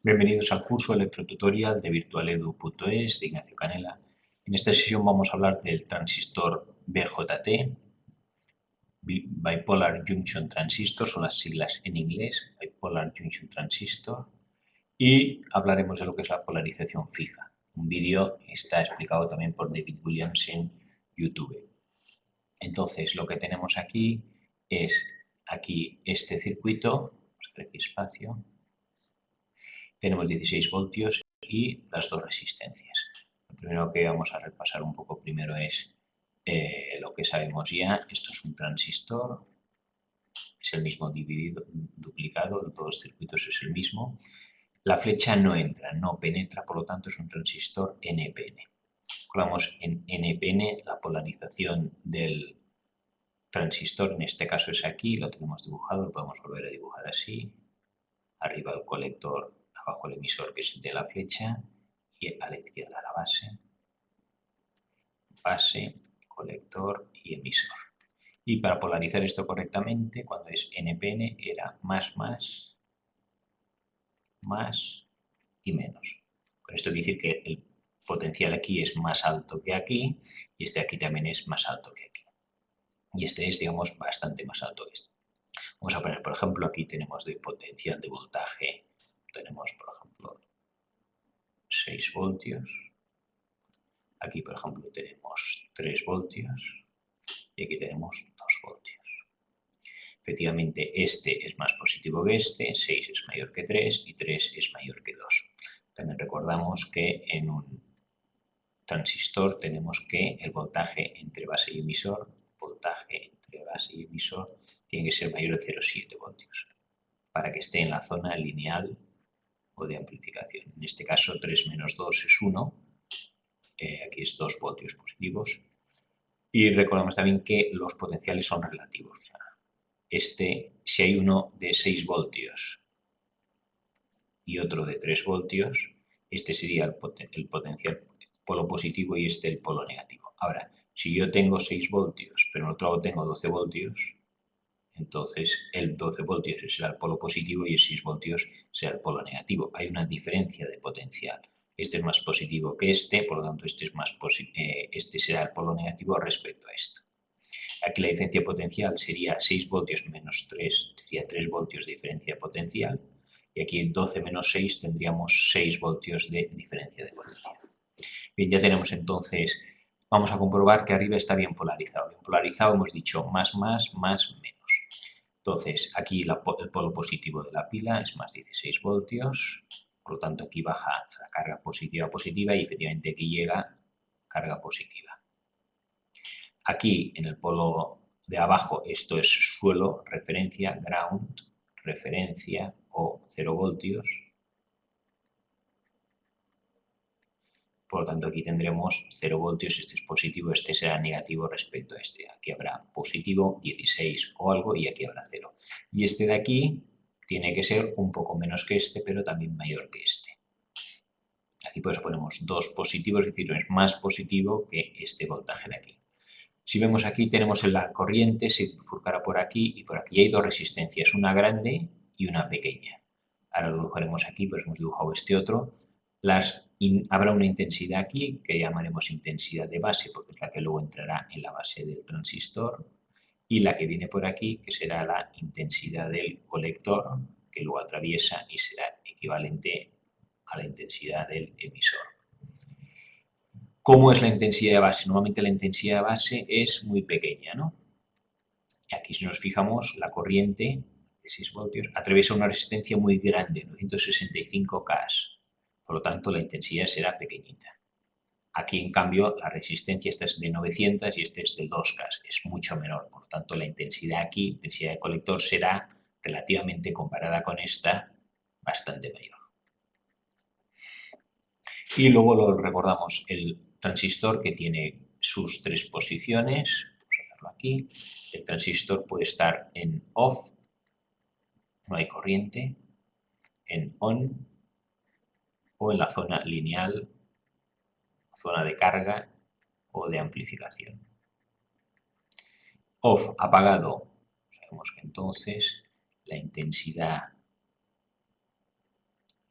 Bienvenidos al curso electrotutorial de virtualedu.es de Ignacio Canela. En esta sesión vamos a hablar del transistor BJT, Bipolar Junction Transistor, son las siglas en inglés, Bipolar Junction Transistor, y hablaremos de lo que es la polarización fija. Un vídeo está explicado también por David Williams en YouTube. Entonces, lo que tenemos aquí es este circuito, vamos a hacer aquí espacio. Tenemos 16 voltios y las dos resistencias. Lo primero que vamos a repasar un poco primero es lo que sabemos ya. Esto es un transistor, es el mismo dividido, duplicado, de todos los circuitos es el mismo. La flecha no entra, no penetra, por lo tanto es un transistor NPN. Colocamos en NPN la polarización del transistor, en este caso es aquí, lo tenemos dibujado, lo podemos volver a dibujar así. Arriba el colector, abajo el emisor que es de la flecha y a la izquierda la base, colector y emisor. Y para polarizar esto correctamente, cuando es NPN era más y menos. Con esto quiere decir que el potencial aquí es más alto que aquí y este aquí también es más alto que aquí. Y este es, digamos, bastante más alto que este. Vamos a poner, por ejemplo, aquí tenemos de potencial de voltaje, tenemos, por ejemplo, 6 voltios. Aquí, por ejemplo, tenemos 3 voltios y aquí tenemos 2 voltios. Efectivamente, este es más positivo que este, 6 es mayor que 3 y 3 es mayor que 2. También recordamos que en un transistor tenemos que el voltaje entre base y emisor, tiene que ser mayor de 0,7 voltios para que esté en la zona lineal o de amplificación. En este caso, 3 menos 2 es 1. Aquí es 2 voltios positivos. Y recordamos también que los potenciales son relativos. Si hay uno de 6 voltios y otro de 3 voltios, este sería el potencial polo positivo y este el polo negativo. Ahora, si yo tengo 6 voltios, pero en otro lado tengo 12 voltios, entonces el 12 voltios será el polo positivo y el 6 voltios será el polo negativo. Hay una diferencia de potencial. Este es más positivo que este, por lo tanto este será el polo negativo respecto a esto. Aquí la diferencia potencial sería 6 voltios menos 3, sería 3 voltios de diferencia potencial. Y aquí en 12 menos 6 tendríamos 6 voltios de diferencia de potencial. Bien, ya tenemos entonces, vamos a comprobar que arriba está bien polarizado. Bien polarizado hemos dicho más, menos. Entonces, aquí el polo positivo de la pila es más 16 voltios, por lo tanto aquí baja la carga positiva y efectivamente aquí llega carga positiva. Aquí en el polo de abajo esto es suelo, referencia, ground, referencia o 0 voltios. Por lo tanto, aquí tendremos 0 voltios, este es positivo, este será negativo respecto a este. Aquí habrá positivo, 16 o algo, y aquí habrá 0. Y este de aquí tiene que ser un poco menos que este, pero también mayor que este. Aquí pues ponemos 2 positivos, es decir, es más positivo que este voltaje de aquí. Si vemos aquí, tenemos la corriente, se bifurcará por aquí y por aquí. Hay dos resistencias, una grande y una pequeña. Ahora lo dibujaremos aquí, pues hemos dibujado este otro. Habrá una intensidad aquí que llamaremos intensidad de base, porque es la que luego entrará en la base del transistor. Y la que viene por aquí, que será la intensidad del colector, que luego atraviesa y será equivalente a la intensidad del emisor. ¿Cómo es la intensidad de base? Normalmente la intensidad de base es muy pequeña, ¿no? Y aquí si nos fijamos, la corriente de 6 voltios atraviesa una resistencia muy grande, 965 K. Por lo tanto, la intensidad será pequeñita. Aquí, en cambio, la resistencia esta es de 900 y este es de 2 K. Es mucho menor. Por lo tanto, la intensidad aquí, intensidad de colector, será relativamente comparada con esta, bastante mayor. Y luego lo recordamos, el transistor que tiene sus 3 posiciones, vamos a hacerlo aquí, el transistor puede estar en off, no hay corriente, en on o en la zona lineal, zona de carga o de amplificación. Off, apagado, sabemos que entonces la intensidad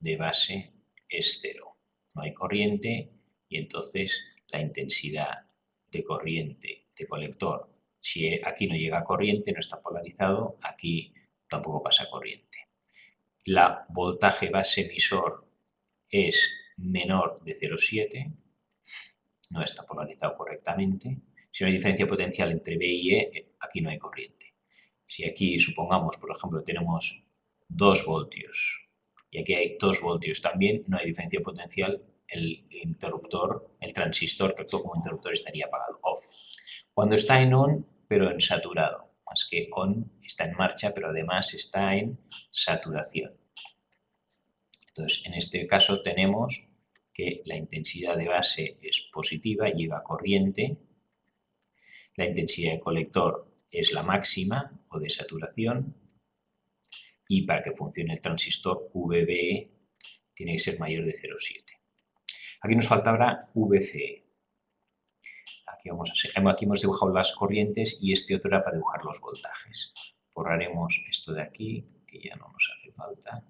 de base es 0. No hay corriente y entonces la intensidad de corriente de colector, si aquí no llega corriente, no está polarizado, aquí tampoco pasa corriente. La voltaje base emisor es menor de 0,7, no está polarizado correctamente. Si no hay diferencia potencial entre B y E, aquí no hay corriente. Si aquí, supongamos, por ejemplo, tenemos 2 voltios y aquí hay 2 voltios también, no hay diferencia potencial, el interruptor, el transistor que actúa como interruptor estaría apagado, off. Cuando está en on, pero en saturado, más que on está en marcha, pero además está en saturación. Entonces, en este caso tenemos que la intensidad de base es positiva, llega corriente, la intensidad de colector es la máxima o de saturación y para que funcione el transistor VBE tiene que ser mayor de 0,7. Aquí nos faltará VCE. Aquí hemos dibujado las corrientes y este otro era para dibujar los voltajes. Borraremos esto de aquí, que ya no nos hace falta.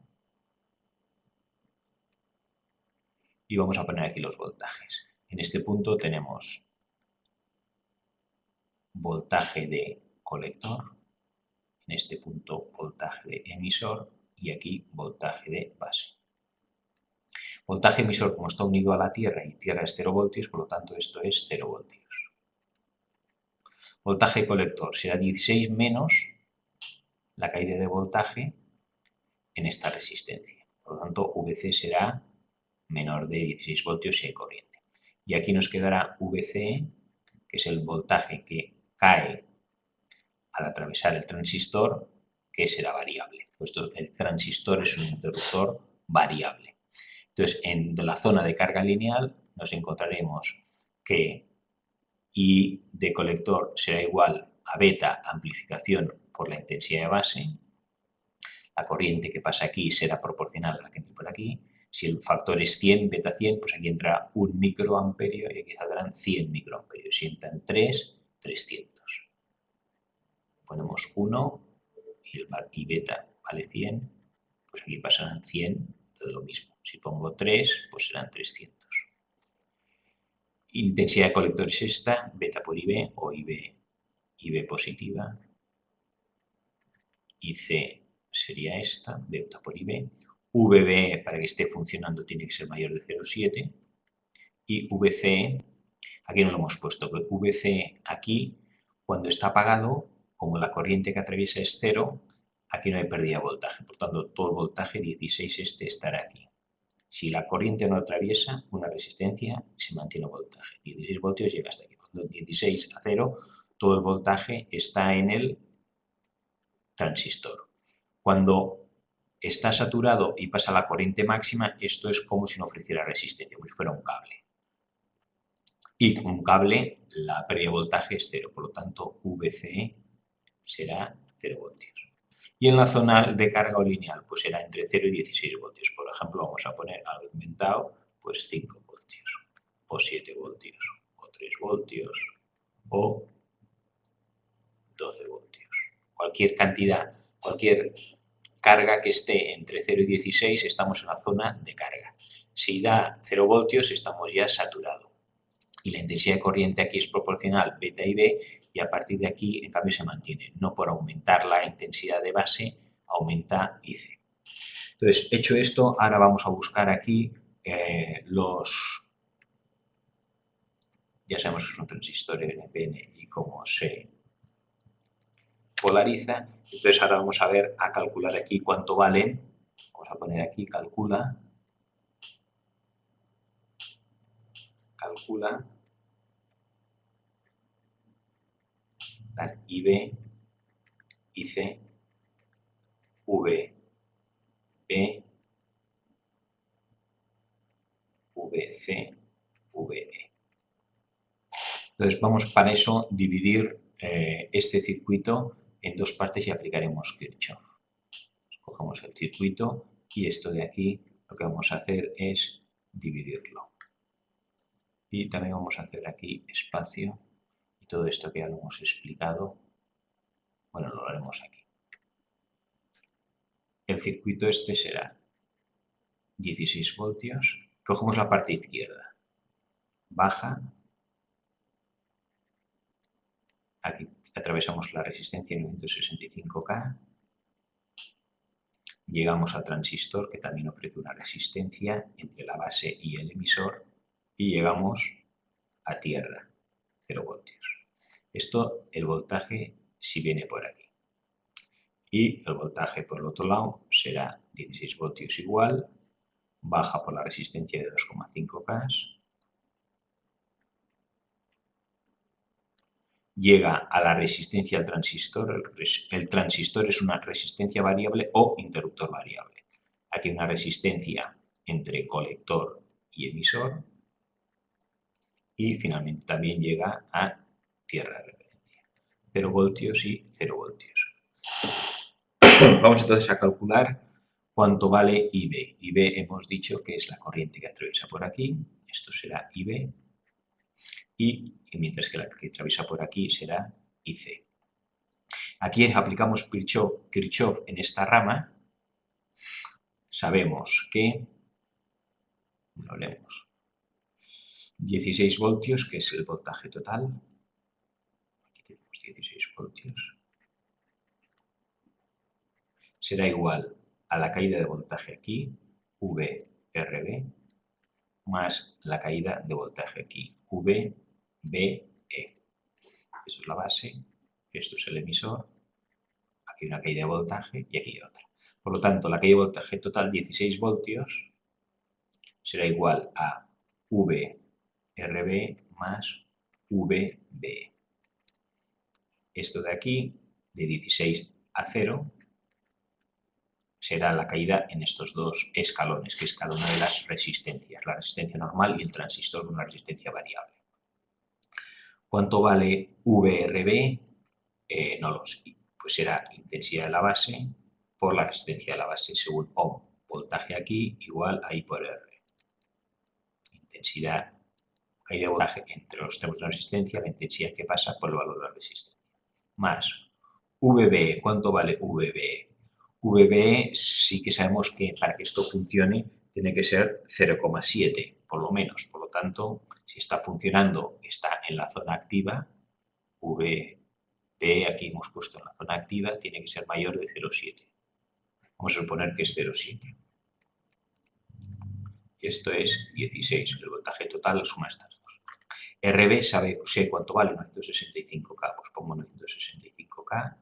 Y vamos a poner aquí los voltajes. En este punto tenemos voltaje de colector, en este punto voltaje de emisor y aquí voltaje de base. Voltaje emisor, como está unido a la Tierra y Tierra es 0 voltios, por lo tanto esto es 0 voltios. Voltaje colector será 16 menos la caída de voltaje en esta resistencia. Por lo tanto, VC será menor de 16 voltios si hay corriente. Y aquí nos quedará VC, que es el voltaje que cae al atravesar el transistor, que será variable, puesto que el transistor es un interruptor variable. Entonces, en la zona de carga lineal nos encontraremos que I de colector será igual a beta amplificación por la intensidad de base. La corriente que pasa aquí será proporcional a la que entra por aquí. Si el factor es 100, beta 100, pues aquí entra 1 microamperio y aquí saldrán 100 microamperios. Si entran 3, 300. Ponemos 1 y beta vale 100, pues aquí pasarán 100, todo lo mismo. Si pongo 3, pues serán 300. Intensidad de colector es esta, beta por IB o IB positiva. IC sería esta, beta por IB. VB, para que esté funcionando, tiene que ser mayor de 0,7. Y VC, aquí no lo hemos puesto, pero VC aquí, cuando está apagado, como la corriente que atraviesa es 0, aquí no hay pérdida de voltaje. Por tanto, todo el voltaje 16 este estará aquí. Si la corriente no atraviesa una resistencia, se mantiene el voltaje. 16 voltios llega hasta aquí. Cuando 16 a 0, todo el voltaje está en el transistor. Cuando está saturado y pasa la corriente máxima, esto es como si no ofreciera resistencia, como si fuera un cable. Y con un cable la pérdida de voltaje es 0, por lo tanto VCE será 0 voltios. Y en la zona de carga o lineal, pues será entre 0 y 16 voltios. Por ejemplo, vamos a poner algo inventado, pues 5 voltios, o 7 voltios, o 3 voltios, o 12 voltios. Cualquier cantidad, cualquier carga que esté entre 0 y 16, estamos en la zona de carga. Si da 0 voltios, estamos ya saturados. Y la intensidad de corriente aquí es proporcional beta y B, y a partir de aquí, en cambio, se mantiene. No por aumentar la intensidad de base, aumenta IC. Entonces, hecho esto, ahora vamos a buscar aquí ya sabemos que es un transistor NPN y cómo se polariza. Entonces, ahora vamos a ver, a calcular aquí cuánto valen. Vamos a poner aquí, calcula las IB, IC, V, B, VC, VE. Entonces vamos para eso dividir este circuito en dos partes y aplicaremos Kirchhoff. Cogemos el circuito y esto de aquí lo que vamos a hacer es dividirlo. Y también vamos a hacer aquí espacio y todo esto que ya lo hemos explicado, bueno, lo haremos aquí. El circuito este será 16 voltios. Cogemos la parte izquierda. Baja. Aquí atravesamos la resistencia 965K. Llegamos al transistor, que también ofrece una resistencia entre la base y el emisor. Y llegamos a tierra, 0 voltios. Esto, el voltaje, si viene por aquí. Y el voltaje por el otro lado será 16 voltios igual, baja por la resistencia de 2,5K, llega a la resistencia del transistor. El transistor es una resistencia variable o interruptor variable. Aquí hay una resistencia entre colector y emisor y finalmente también llega a tierra de referencia. 0 voltios y 0 voltios. Vamos entonces a calcular cuánto vale IB. IB hemos dicho que es la corriente que atraviesa por aquí. Esto será IB. Y mientras que la que atraviesa por aquí será IC. Aquí aplicamos Kirchhoff en esta rama. Sabemos que, lo leemos, 16 voltios, que es el voltaje total. Aquí tenemos 16 voltios. Será igual a la caída de voltaje aquí, VRB, más la caída de voltaje aquí, VBE. Esto es la base, esto es el emisor, aquí hay una caída de voltaje y aquí hay otra. Por lo tanto, la caída de voltaje total, 16 voltios, será igual a VRB más VBE. Esto de aquí, de 16 a 0, será la caída en estos dos escalones, que es cada una de las resistencias, la resistencia normal y el transistor con una resistencia variable. ¿Cuánto vale VRB? No lo sé. Pues será intensidad de la base por la resistencia de la base según ohm. Voltaje aquí igual a I por R. Intensidad, caída de voltaje entre los extremos de la resistencia, la intensidad que pasa por el valor de la resistencia. Más VBE. ¿Cuánto vale VBE? VBE sí que sabemos que para que esto funcione tiene que ser 0,7 por lo menos. Por lo tanto, si está funcionando, está en la zona activa, VBE aquí hemos puesto en la zona activa, tiene que ser mayor de 0,7. Vamos a suponer que es 0,7. Esto es 16, el voltaje total suma estas dos. RB sé cuánto vale, 965K, pues pongo 965K.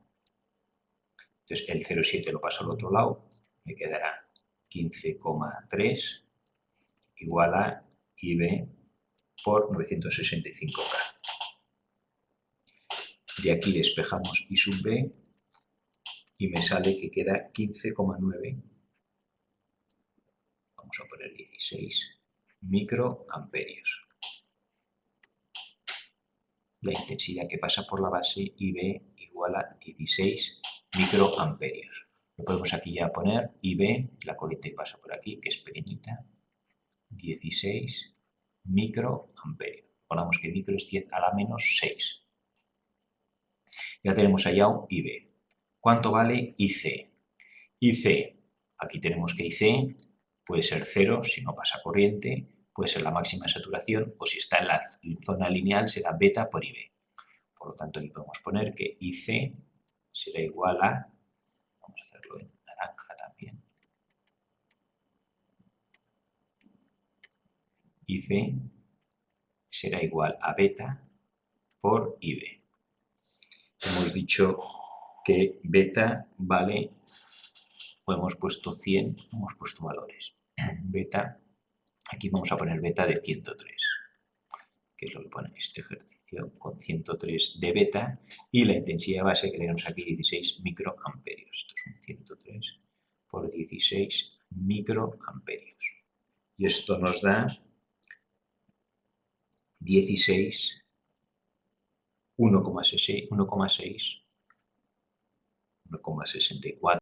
Entonces el 0,7 lo paso al otro lado, me quedará 15,3 igual a IB por 965K. De aquí despejamos I sub B y me sale que queda 15,9. Vamos a poner 16 microamperios. La intensidad que pasa por la base IB igual a 16 microamperios. Lo podemos aquí ya poner IB, la corriente que pasa por aquí, que es pequeñita, 16 microamperios. Ponemos que micro es 10 a la menos 6. Ya tenemos allá un IB. ¿Cuánto vale IC? IC, aquí tenemos que IC puede ser 0 si no pasa corriente, puede ser la máxima saturación o si está en la zona lineal será beta por IB. Por lo tanto, aquí podemos poner que IC será igual a, vamos a hacerlo en naranja también, IC será igual a beta por IB. Hemos dicho que beta vale, o hemos puesto 100, hemos puesto valores. Beta, aquí vamos a poner beta de 103, que es lo que pone este ejercicio, con 103 de beta, y la intensidad de base que tenemos aquí 16 microamperios. Esto es un 103 por 16 microamperios. Y esto nos da 16, 1,64